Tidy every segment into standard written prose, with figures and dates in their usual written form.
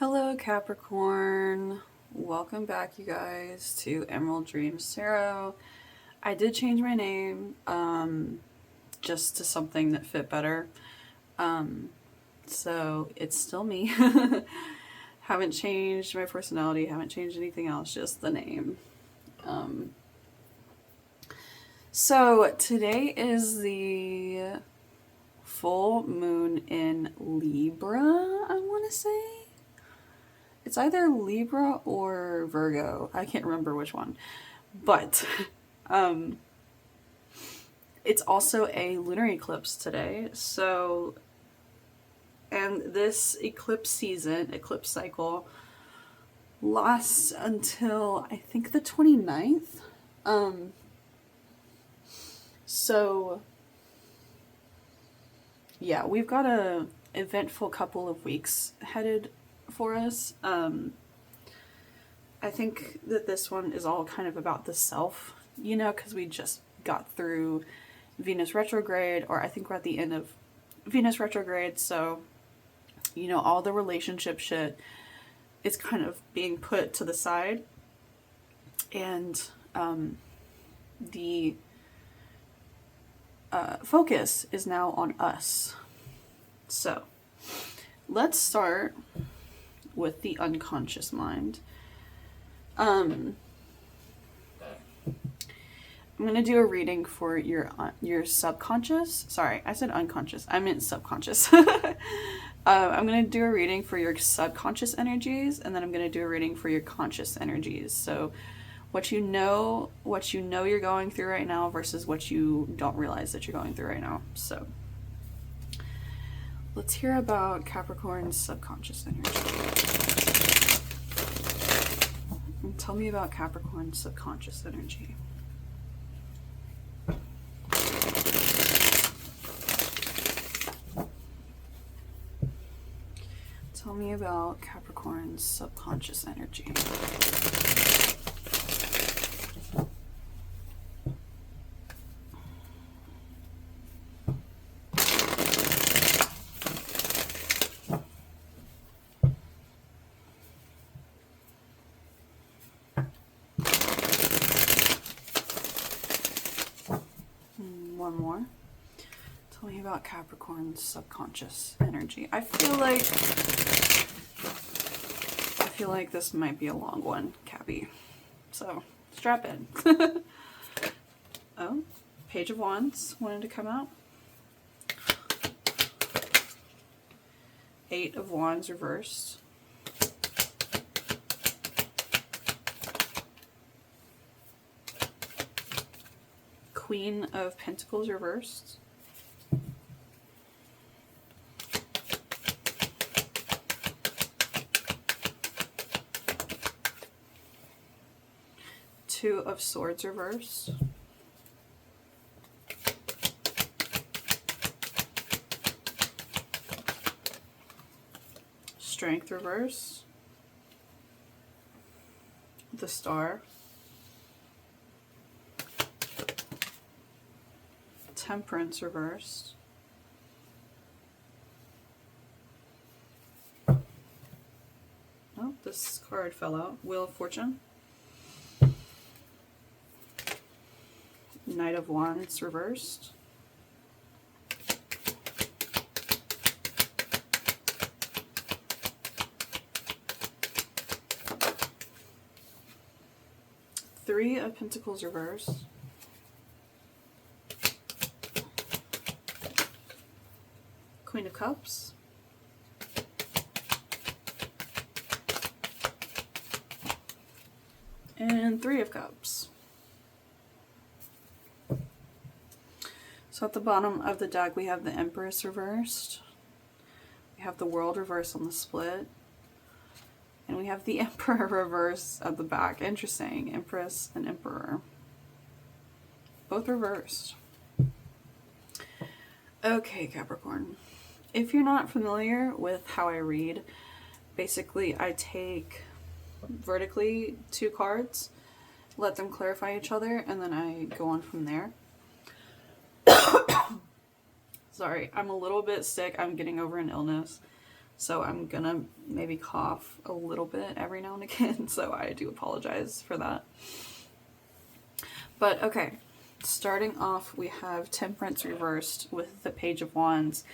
Hello Capricorn, welcome back you guys to Emerald Dreams Tarot. I did change my name just to something that fit better, so it's still me. Haven't changed my personality, haven't changed anything else, just the name. So today is the full moon in Libra, I want to say. It's either Libra or Virgo. I can't remember which one. But it's also a lunar eclipse today. So, and this eclipse season, eclipse cycle, lasts until I think the 29th. So, yeah, we've got a eventful couple of weeks headed for us. I think that this one is all kind of about the self, because we just got through Venus retrograde, or I think we're at the end of Venus retrograde, so, all the relationship shit is kind of being put to the side, and the focus is now on us. So, let's start with the unconscious mind. I'm going to do a reading for your subconscious. Sorry, I said unconscious. I meant subconscious. I'm going to do a reading for your subconscious energies, and then I'm going to do a reading for your conscious energies. So what you know you're going through right now versus what you don't realize that you're going through right now. So let's hear about Capricorn's subconscious energy. Tell me about Capricorn's subconscious energy. Tell me about Capricorn's subconscious energy. One more. Tell me about Capricorn's subconscious energy. I feel like this might be a long one, Cappy. So strap in. Oh, Page of Wands wanted to come out. 8 of Wands reversed. Queen of Pentacles reversed. Two of Swords reversed. Strength reversed. The Star. Temperance reversed. Oh, this card fell out. Wheel of Fortune. Knight of Wands reversed. Three of Pentacles reversed. Queen of Cups. And Three of Cups. So at the bottom of the deck we have the Empress reversed. We have the World reversed on the split. And we have the Emperor reversed at the back. Interesting. Empress and Emperor. Both reversed. Okay, Capricorn. If you're not familiar with how I read, basically I take vertically 2 cards, let them clarify each other, and then I go on from there. Sorry, I'm a little bit sick. I'm getting over an illness. So I'm gonna maybe cough a little bit every now and again, so I do apologize for that. But okay, starting off, we have Temperance reversed with the Page of Wands.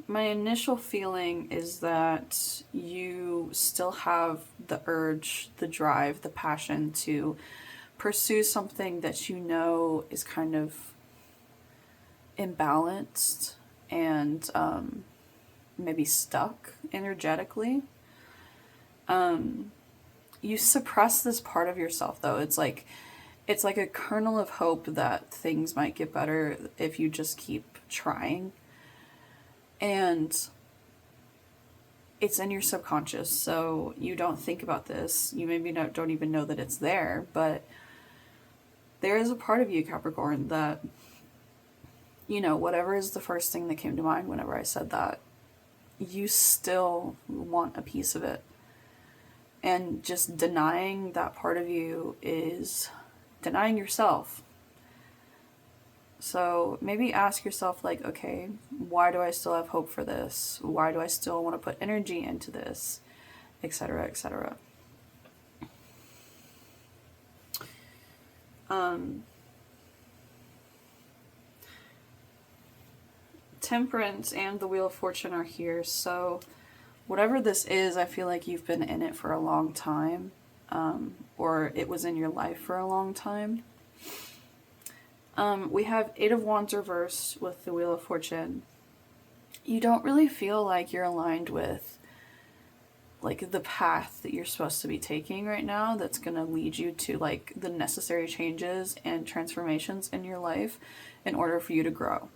My initial feeling is that you still have the urge, the drive, the passion to pursue something that you know is kind of imbalanced and maybe stuck energetically. You suppress this part of yourself, though. It's like a kernel of hope that things might get better if you just keep trying. And it's in your subconscious, so you don't think about this. You maybe don't even know that it's there, but there is a part of you, Capricorn, that, you know, whatever is the first thing that came to mind whenever I said that, you still want a piece of it. And just denying that part of you is denying yourself. So maybe ask yourself, like, okay, why do I still have hope for this? Why do I still want to put energy into this? Etc., etc. Temperance and the Wheel of Fortune are here, so whatever this is, I feel like you've been in it for a long time, or it was in your life for a long time. We have Eight of Wands reversed with the Wheel of Fortune. You don't really feel like you're aligned with like the path that you're supposed to be taking right now that's going to lead you to like the necessary changes and transformations in your life in order for you to grow.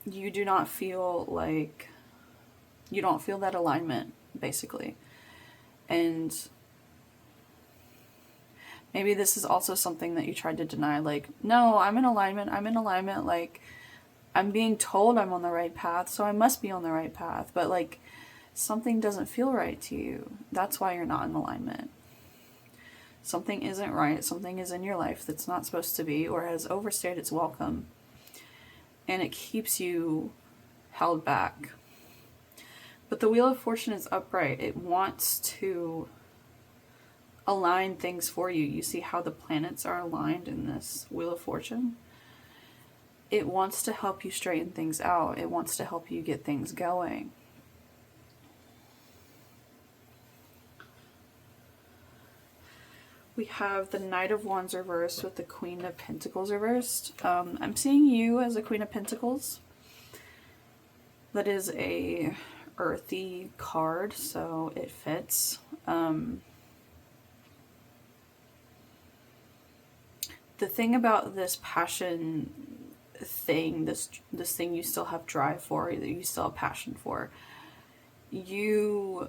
You do not feel like, you don't feel that alignment, basically. And maybe this is also something that you tried to deny, like, no, I'm in alignment, like, I'm being told I'm on the right path, so I must be on the right path, but like, something doesn't feel right to you. That's why you're not in alignment. Something isn't right, something is in your life that's not supposed to be, or has overstayed its welcome, and it keeps you held back. But the Wheel of Fortune is upright. It wants to align things for you. You see how the planets are aligned in this Wheel of Fortune? It wants to help you straighten things out. It wants to help you get things going. We have the Knight of Wands reversed with the Queen of Pentacles reversed. I'm seeing you as a Queen of Pentacles. That is a earthy card, so it fits. The thing about this passion thing, this thing you still have drive for, that you still have passion for, you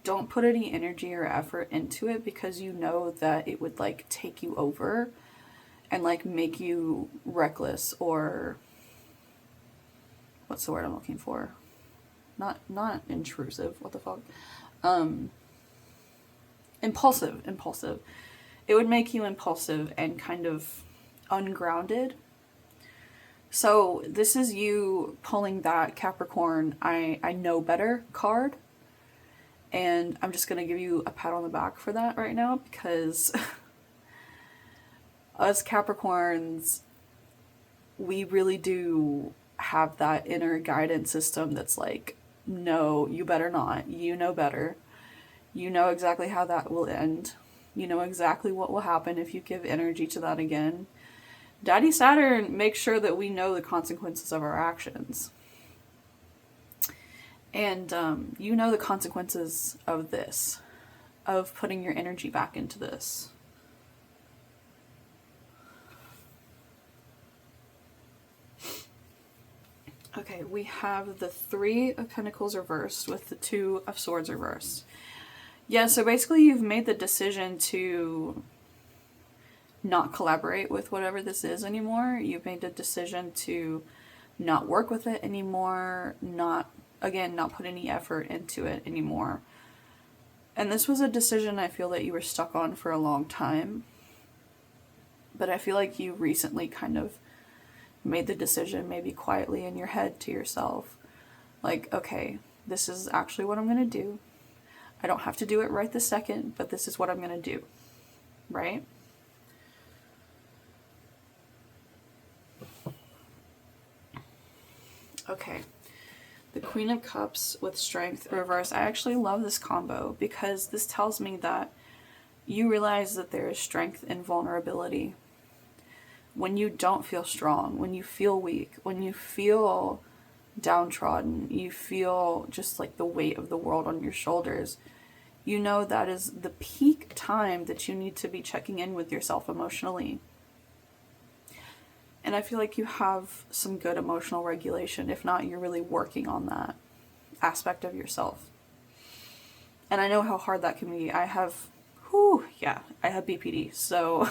don't put any energy or effort into it because you know that it would like take you over and like make you reckless, or what's the word I'm looking for? Not intrusive. What the fuck? Impulsive. It would make you impulsive and kind of ungrounded. So this is you pulling that Capricorn, I know better card. And I'm just going to give you a pat on the back for that right now, because us Capricorns, we really do have that inner guidance system that's like, no, you better not. You know better. You know exactly how that will end. You know exactly what will happen if you give energy to that again. Daddy Saturn makes sure that we know the consequences of our actions. And you know the consequences of this, of putting your energy back into this. Okay, we have the Three of Pentacles reversed with the Two of Swords reversed. Yeah, so basically you've made the decision to not collaborate with whatever this is anymore. You've made the decision to not work with it anymore, not put any effort into it anymore. And this was a decision I feel that you were stuck on for a long time. But I feel like you recently kind of made the decision, maybe quietly in your head to yourself, like, okay, this is actually what I'm going to do. I don't have to do it right this second, but this is what I'm going to do, right? Okay. The Queen of Cups with Strength reverse. I actually love this combo because this tells me that you realize that there is strength in vulnerability. When you don't feel strong, when you feel weak, when you feel downtrodden, you feel just like the weight of the world on your shoulders, you know that is the peak time that you need to be checking in with yourself emotionally. And I feel like you have some good emotional regulation. If not, you're really working on that aspect of yourself. And I know how hard that can be. I have BPD, so,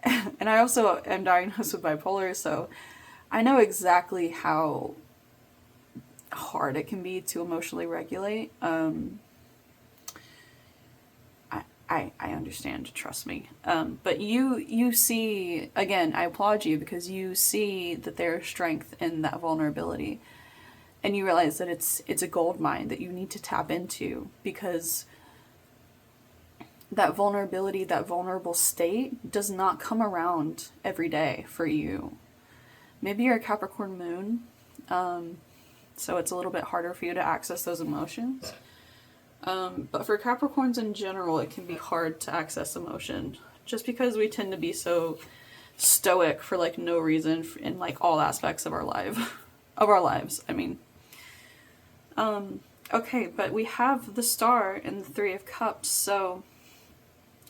and I also am diagnosed with bipolar, so I know exactly how hard it can be to emotionally regulate. I understand, trust me. But you see, again, I applaud you because you see that there's strength in that vulnerability. And you realize that it's a gold mine that you need to tap into, because that vulnerability, that vulnerable state does not come around every day for you. Maybe you're a Capricorn moon, so it's a little bit harder for you to access those emotions. But for Capricorns in general, it can be hard to access emotion just because we tend to be so stoic for like no reason in like all aspects of our lives. I mean, okay, but we have the Star and the Three of Cups. So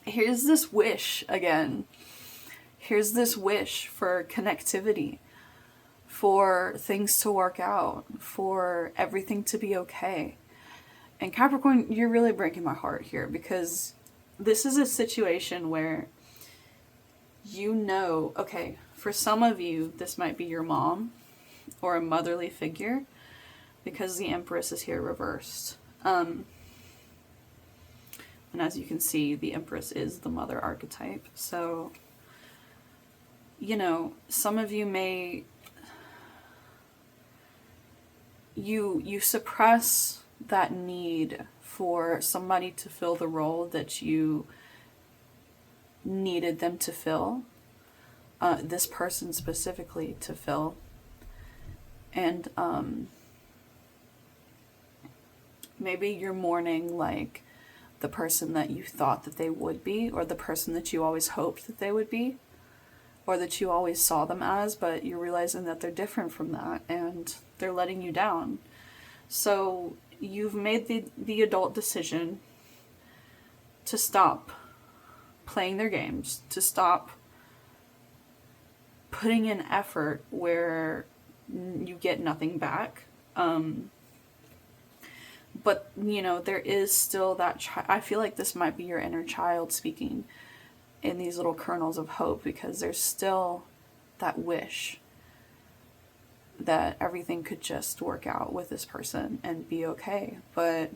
here's this wish again. Here's this wish for connectivity, for things to work out, for everything to be okay. And Capricorn, you're really breaking my heart here, because this is a situation where you know, okay, for some of you, this might be your mom or a motherly figure, because the Empress is here reversed. And as you can see, the Empress is the mother archetype. So, you know, some of you may, you suppress that need for somebody to fill the role that you needed them to fill, this person specifically to fill. And maybe you're mourning like the person that you thought that they would be, or the person that you always hoped that they would be, or that you always saw them as, but you're realizing that they're different from that and they're letting you down. So you've made the adult decision to stop playing their games, to stop putting in effort where you get nothing back. But, you know, there is still that I feel like this might be your inner child speaking in these little kernels of hope, because there's still that wish that everything could just work out with this person and be okay. But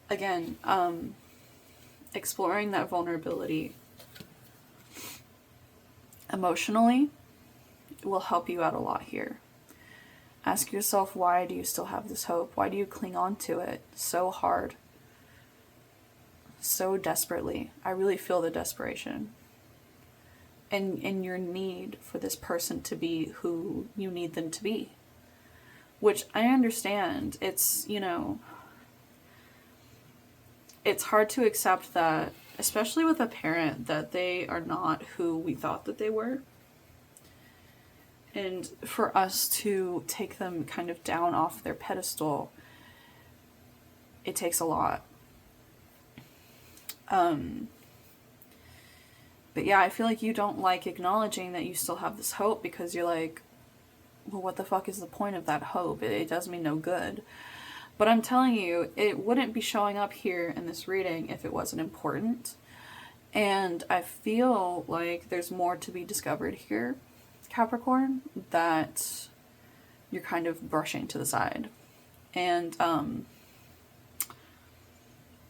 again, exploring that vulnerability emotionally will help you out a lot here. Ask yourself, why do you still have this hope? Why do you cling on to it so hard, so desperately? I really feel the desperation and your need for this person to be who you need them to be, which I understand. It's, you know, it's hard to accept that, especially with a parent, that they are not who we thought that they were. And for us to take them kind of down off their pedestal, it takes a lot. But yeah, I feel like you don't like acknowledging that you still have this hope, because you're like, well, what the fuck is the point of that hope? It does me no good. But I'm telling you, it wouldn't be showing up here in this reading if it wasn't important. And I feel like there's more to be discovered here, Capricorn, that you're kind of brushing to the side. And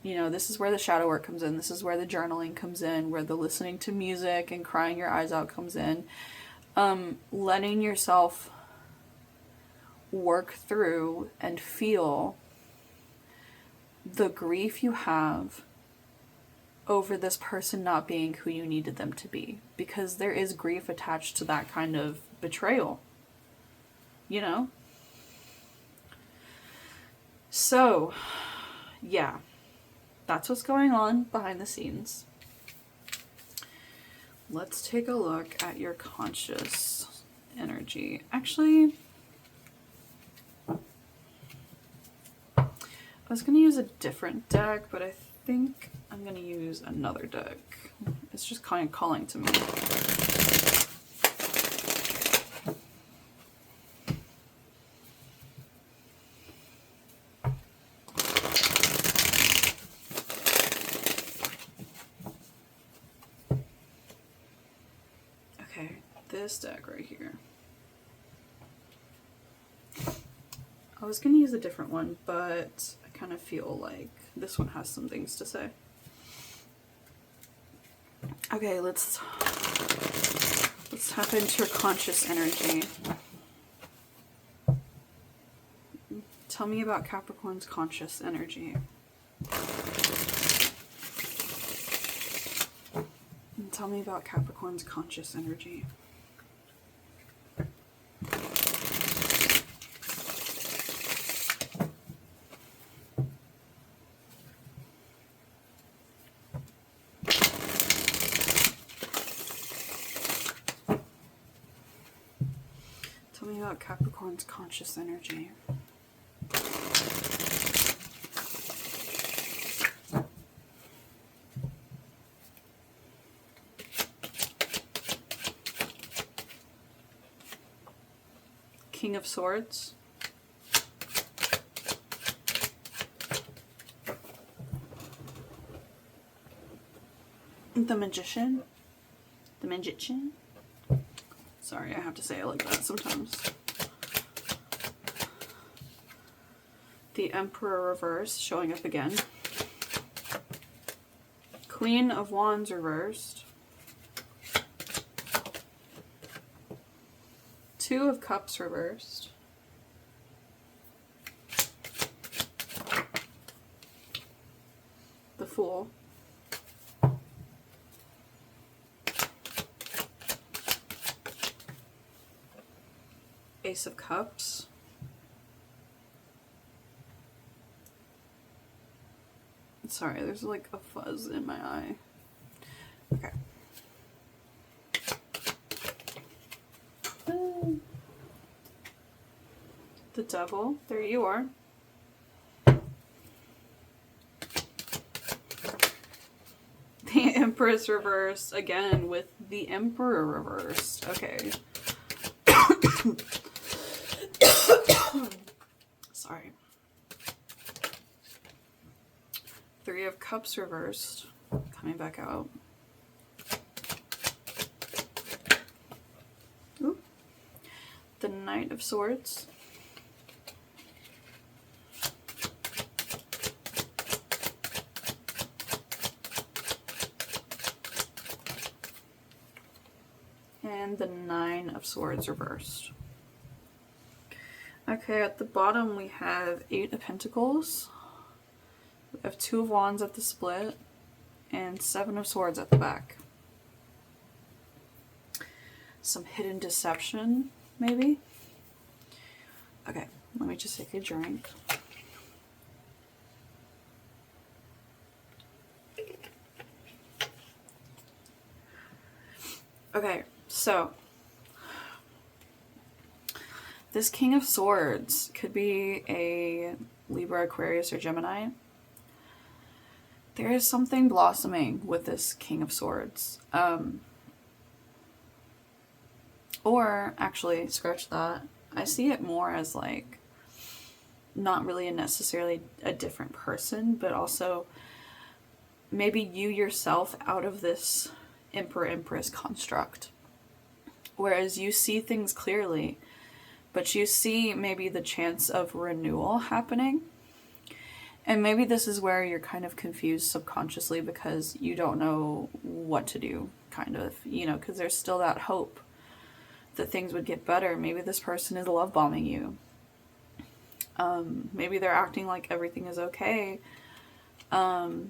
You know, this is where the shadow work comes in. This is where the journaling comes in, where the listening to music and crying your eyes out comes in. Letting yourself work through and feel the grief you have over this person not being who you needed them to be. Because there is grief attached to that kind of betrayal. You know? So, yeah. That's what's going on behind the scenes. Let's take a look at your conscious energy. Actually, I was going to use a different deck, but I think I'm going to use another deck. It's just kind of calling to me. Okay, this deck right here. I was going to use a different one, but I kind of feel like this one has some things to say. Okay, let's tap into your conscious energy. Tell me about Capricorn's conscious energy. And tell me about Capricorn's conscious energy. Tell me about Capricorn's conscious energy. King of Swords. The Magician. The Magician. Sorry, I have to say it like that sometimes. The Emperor reversed, showing up again. Queen of Wands reversed. Two of Cups reversed. The Fool. Ace of Cups. Sorry, there's like a fuzz in my eye. Okay. The Devil. There you are. The Empress reversed again with the Emperor reversed. Okay. Sorry. Three of Cups reversed. Coming back out. Ooh. The Knight of Swords. And the Nine of Swords reversed. Okay, at the bottom we have Eight of Pentacles. We have Two of Wands at the split. And Seven of Swords at the back. Some hidden deception, maybe? Okay, let me just take a drink. Okay, so this King of Swords could be a Libra, Aquarius, or Gemini. There is something blossoming with this King of Swords. Or, actually, scratch that. I see it more as like, not really necessarily a different person, but also maybe you yourself out of this Emperor-Empress construct. Whereas you see things clearly, but you see maybe the chance of renewal happening. And maybe this is where you're kind of confused subconsciously because you don't know what to do, kind of, you know, because there's still that hope that things would get better. Maybe this person is love bombing you. Maybe they're acting like everything is okay. But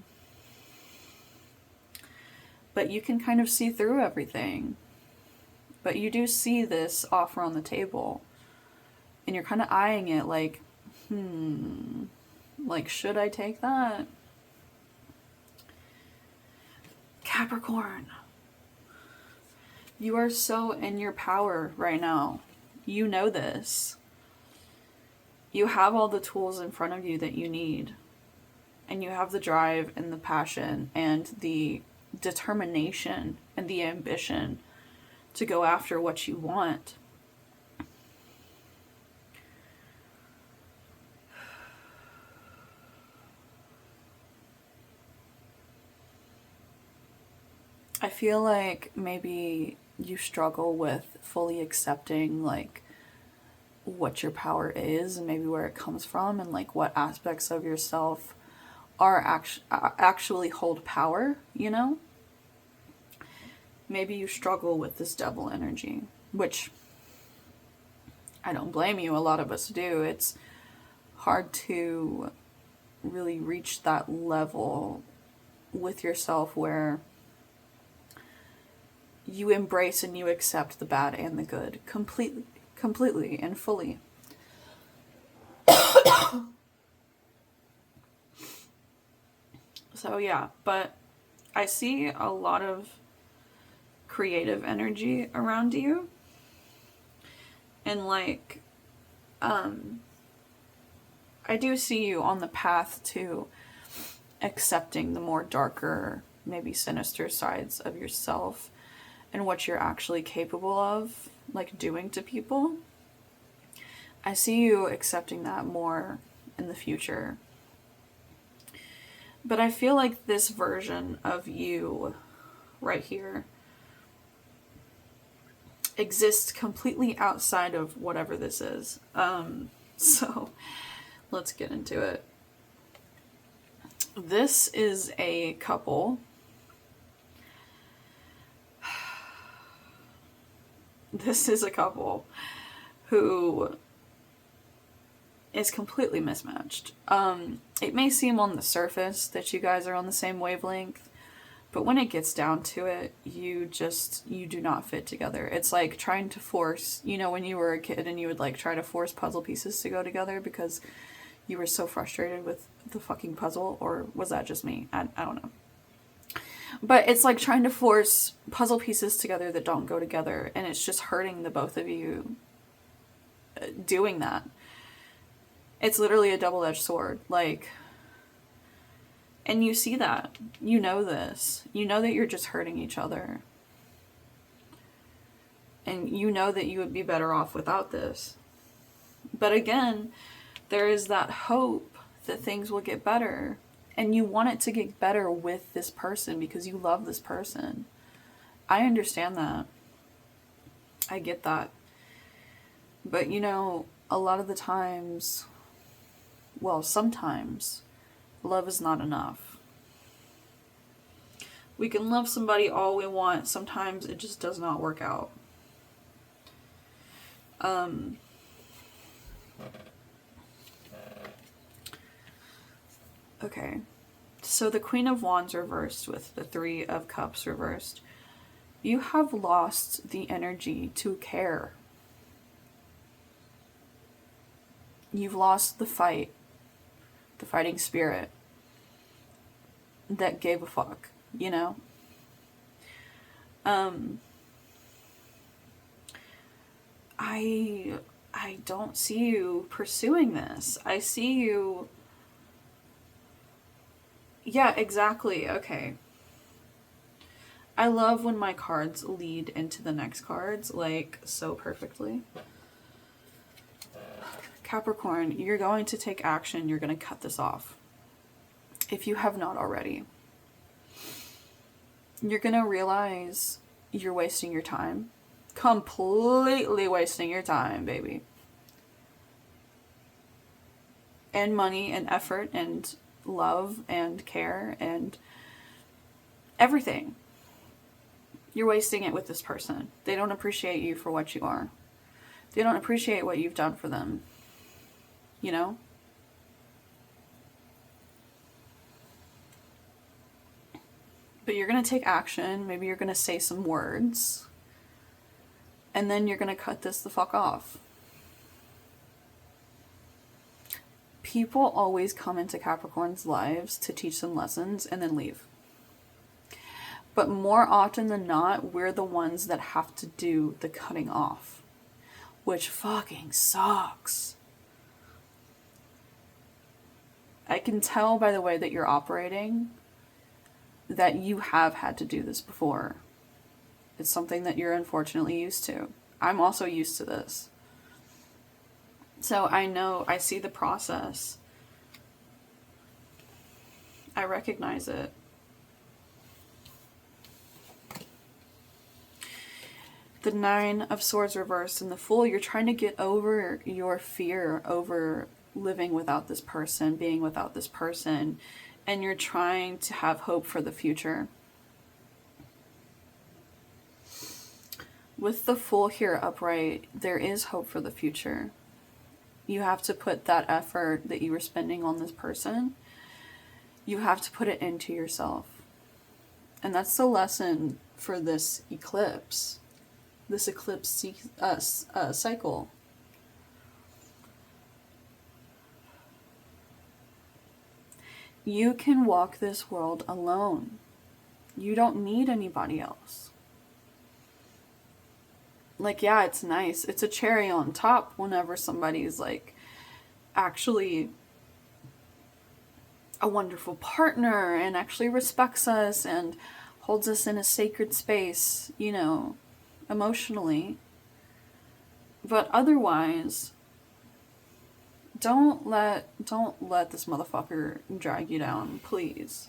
you can kind of see through everything. But you do see this offer on the table. And you're kind of eyeing it like, like, should I take that? Capricorn. You are so in your power right now. You know this. You have all the tools in front of you that you need. And you have the drive and the passion and the determination and the ambition to go after what you want. I feel like maybe you struggle with fully accepting, like, what your power is and maybe where it comes from and like what aspects of yourself are actually hold power, you know? Maybe you struggle with this devil energy, which I don't blame you, a lot of us do. It's hard to really reach that level with yourself where you embrace and you accept the bad and the good completely and fully. So yeah, but I see a lot of creative energy around you. And like, I do see you on the path to accepting the more darker, maybe sinister sides of yourself and what you're actually capable of, like, doing to people. I see you accepting that more in the future. But I feel like this version of you right here exists completely outside of whatever this is. So let's get into it. This is a couple. This is a couple who is completely mismatched. It may seem on the surface that you guys are on the same wavelength, but when it gets down to it, you do not fit together. It's like trying to force, you know, when you were a kid and you would like try to force puzzle pieces to go together because you were so frustrated with the fucking puzzle, or was that just me? I don't know. But it's like trying to force puzzle pieces together that don't go together, and it's just hurting the both of you doing that. It's literally a double-edged sword, like, and you see that. You know this. You know that you're just hurting each other. And you know that you would be better off without this. But again, there is that hope that things will get better. And you want it to get better with this person because you love this person. I understand that. I get that. But, you know, a lot of the times, well, sometimes, love is not enough. We can love somebody all we want. Sometimes it just does not work out. Okay. So the Queen of Wands reversed with the Three of Cups reversed. You have lost the energy to care. You've lost the fight. The fighting spirit that gave a fuck, you know? I don't see you pursuing this. I see you... Yeah, exactly. Okay. I love when my cards lead into the next cards, like, so perfectly. Capricorn, you're going to take action. You're going to cut this off. If you have not already. You're going to realize you're wasting your time. Completely wasting your time, baby. And money and effort and love and care and everything. You're wasting it with this person. They don't appreciate you for what you are. They don't appreciate what you've done for them. You know? But you're going to take action. Maybe you're going to say some words. And then you're going to cut this the fuck off. People always come into Capricorn's lives to teach them lessons and then leave. But more often than not, we're the ones that have to do the cutting off. Which fucking sucks. I can tell by the way that you're operating that you have had to do this before. It's something that you're unfortunately used to. I'm also used to this. So I know, I see the process. I recognize it. The Nine of Swords reversed and the Fool, you're trying to get over your fear over living without this person, being without this person, and you're trying to have hope for the future. With the Fool here upright, there is hope for the future. You have to put that effort that you were spending on this person, you have to put it into yourself. And that's the lesson for this eclipse. This eclipse cycle. You can walk this world alone. You don't need anybody else. Like, yeah, it's nice. It's a cherry on top whenever somebody's like actually a wonderful partner and actually respects us and holds us in a sacred space, you know, emotionally. But otherwise, don't let this motherfucker drag you down, please.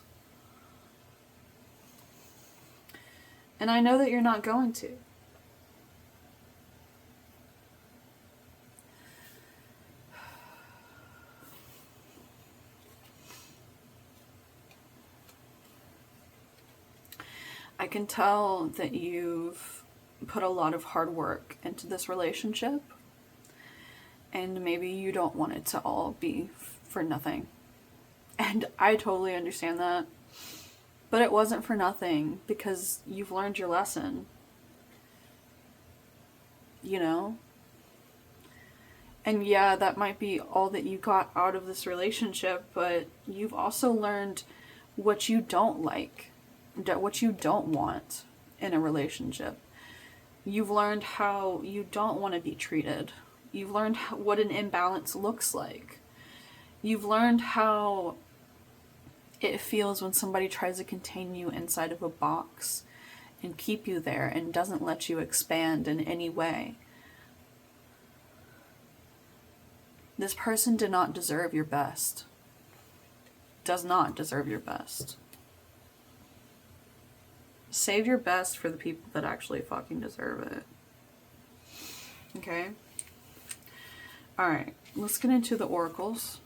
And I know that you're not going to. I can tell that you've put a lot of hard work into this relationship, and maybe you don't want it to all be for nothing. And I totally understand that. But it wasn't for nothing, because you've learned your lesson. You know? And yeah, that might be all that you got out of this relationship, but you've also learned what you don't like, what you don't want in a relationship. You've learned how you don't want to be treated. You've learned what an imbalance looks like. You've learned how it feels when somebody tries to contain you inside of a box and keep you there and doesn't let you expand in any way. This person did not deserve your best. Does not deserve your best. Save your best for the people that actually fucking deserve it. Okay? Alright, let's get into the oracles.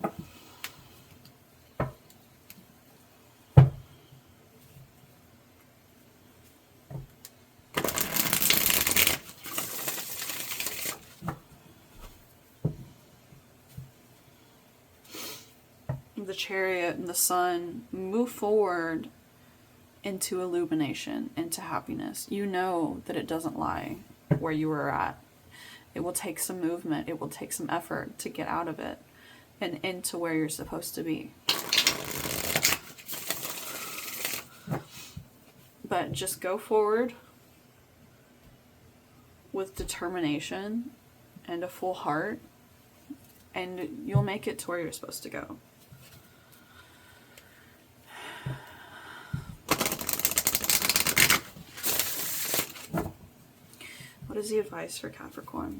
The Chariot and the Sun move forward into illumination, into happiness. You know that it doesn't lie where you were at. It will take some movement. It will take some effort to get out of it and into where you're supposed to be. But just go forward with determination and a full heart, and you'll make it to where you're supposed to go. What is the advice for Capricorn?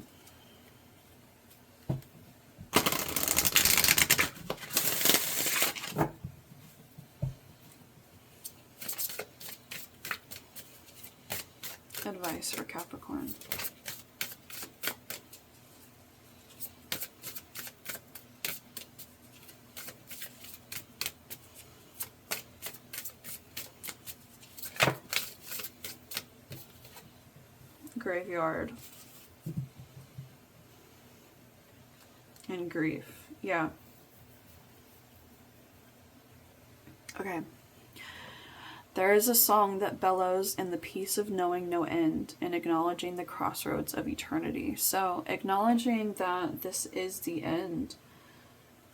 Advice for Capricorn. Graveyard. And grief. Yeah. Okay. There is a song that bellows in the peace of knowing no end and acknowledging the crossroads of eternity. So acknowledging that this is the end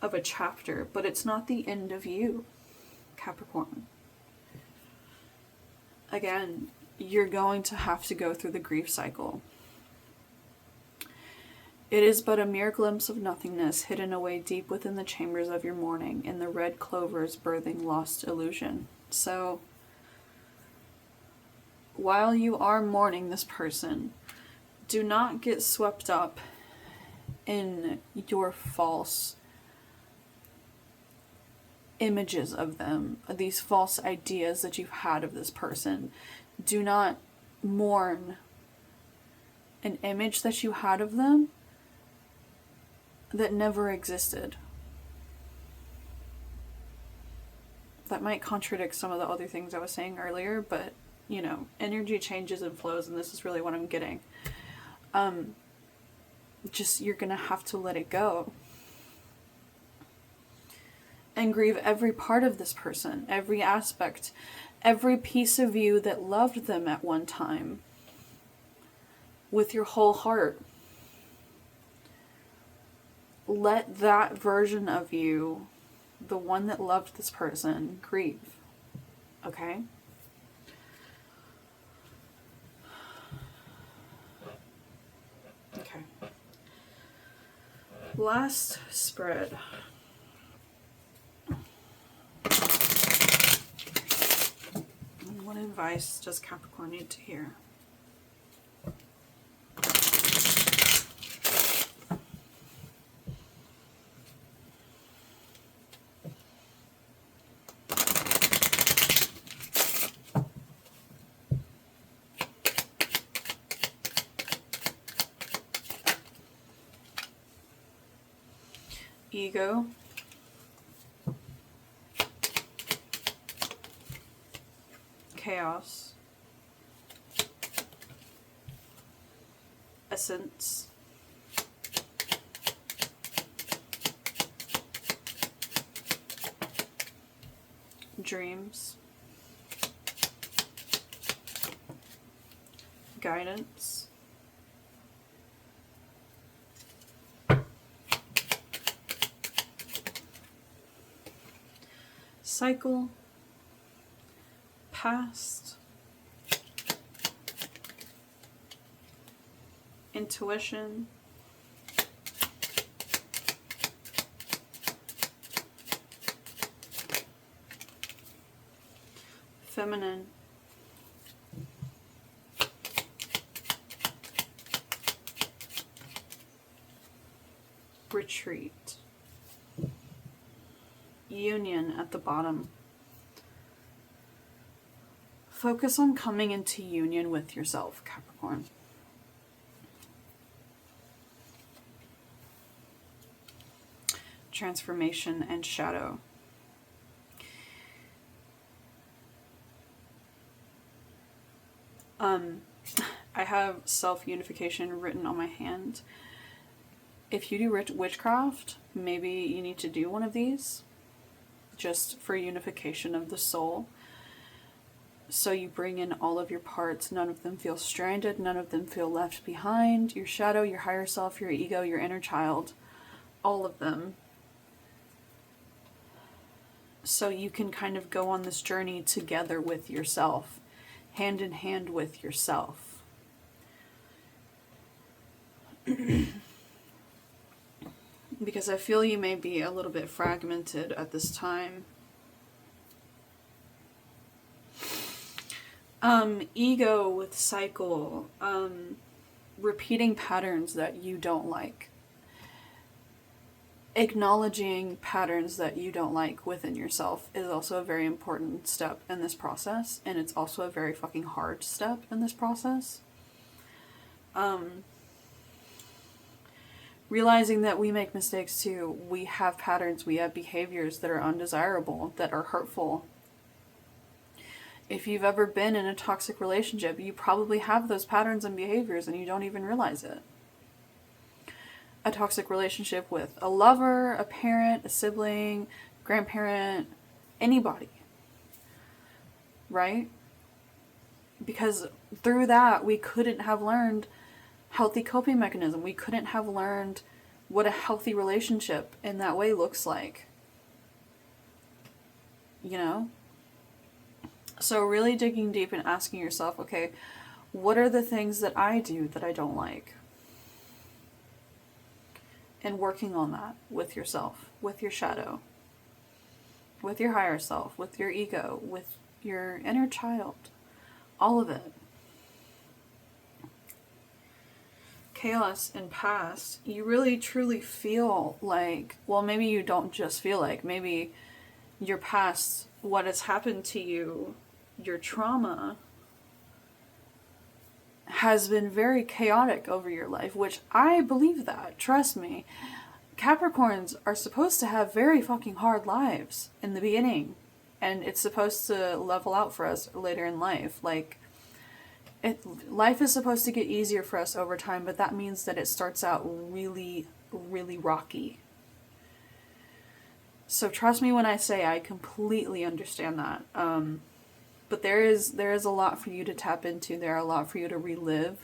of a chapter, but it's not the end of you, Capricorn. Again, you're going to have to go through the grief cycle. It is but a mere glimpse of nothingness hidden away deep within the chambers of your mourning, in the red clovers birthing lost illusion. So, while you are mourning this person, do not get swept up in your false images of them, these false ideas that you've had of this person. Do not mourn an image that you had of them that never existed. That might contradict some of the other things I was saying earlier, but you know, energy changes and flows, and this is really what I'm getting. Just, you're gonna have to let it go. And grieve every part of this person, every aspect, every piece of you that loved them at one time with your whole heart. Let that version of you, the one that loved this person, grieve. Okay? Okay. Last spread. What advice does Capricorn need to hear? Ego. Chaos. Essence. Dreams. Guidance. Cycle. Past. Intuition. Feminine. Retreat. Union at the bottom. Focus on coming into union with yourself, Capricorn. Transformation and shadow. I have self-unification written on my hand. If you do witchcraft, maybe you need to do one of these just for unification of the soul. So you bring in all of your parts. None of them feel stranded. None of them feel left behind. Your shadow, your higher self, your ego, your inner child. All of them. So you can kind of go on this journey together with yourself. Hand in hand with yourself. Because I feel you may be a little bit fragmented at this time. Ego with cycle, repeating patterns that you don't like. Acknowledging patterns that you don't like within yourself is also a very important step in this process, and it's also a very fucking hard step in this process. Realizing that we make mistakes too. We have patterns, we have behaviors that are undesirable, that are hurtful. If you've ever been in a toxic relationship, you probably have those patterns and behaviors and you don't even realize it. A toxic relationship with a lover, a parent, a sibling, grandparent, anybody, right? Because through that, we couldn't have learned healthy coping mechanism. We couldn't have learned what a healthy relationship in that way looks like. You know? So really digging deep and asking yourself, okay, what are the things that I do that I don't like? And working on that with yourself, with your shadow, with your higher self, with your ego, with your inner child, all of it. Chaos and past, you really truly feel like, well, maybe you don't just feel like, maybe your past, what has happened to you, your trauma has been very chaotic over your life, which I believe that, trust me. Capricorns are supposed to have very fucking hard lives in the beginning, and it's supposed to level out for us later in life. Like, life is supposed to get easier for us over time, but that means that it starts out really, really rocky. So trust me when I say I completely understand that. But there is a lot for you to tap into. There are a lot for you to relive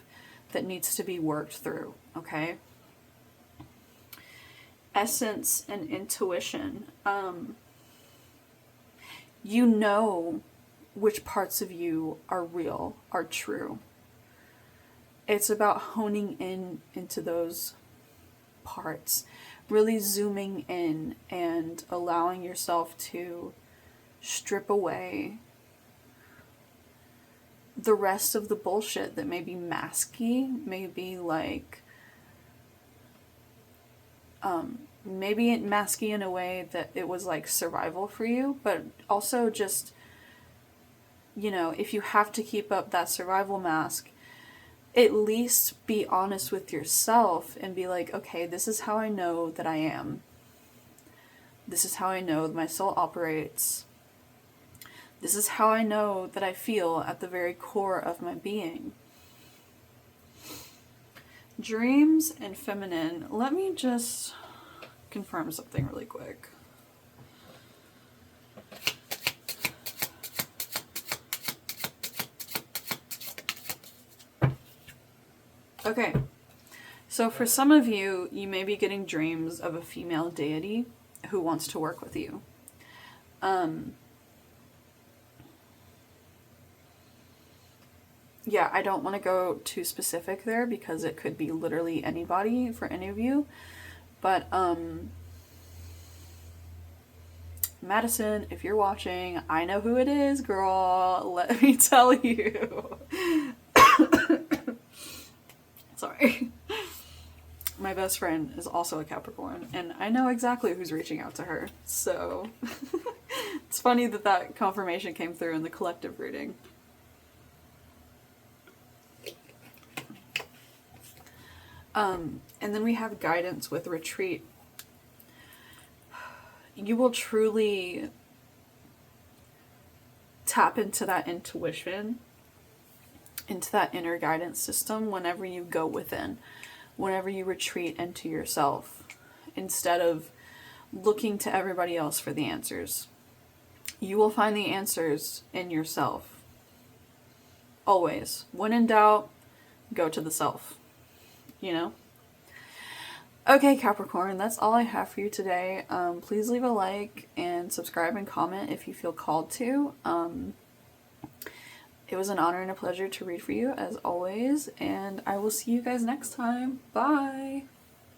that needs to be worked through, okay? Essence and intuition. You know which parts of you are real, are true. It's about honing in into those parts, really zooming in and allowing yourself to strip away the rest of the bullshit that may be masky, maybe like, maybe masky in a way that it was like survival for you, but also just, you know, if you have to keep up that survival mask, at least be honest with yourself and be like, okay, this is how I know that I am. This is how I know that my soul operates. This is how I know that I feel at the very core of my being. Dreams and feminine. Let me just confirm something really quick. Okay, so for some of you, you may be getting dreams of a female deity who wants to work with you. Yeah, I don't want to go too specific there because it could be literally anybody for any of you. But, Madison, if you're watching, I know who it is, girl. Let me tell you. Sorry. My best friend is also a Capricorn, and I know exactly who's reaching out to her. So, it's funny that that confirmation came through in the collective reading. And then we have guidance with retreat. You will truly tap into that intuition, into that inner guidance system whenever you go within, whenever you retreat into yourself, instead of looking to everybody else for the answers. You will find the answers in yourself. Always. When in doubt, go to the self. You know? Okay, Capricorn, that's all I have for you today. Please leave a like and subscribe and comment if you feel called to. It was an honor and a pleasure to read for you, as always, and I will see you guys next time. Bye!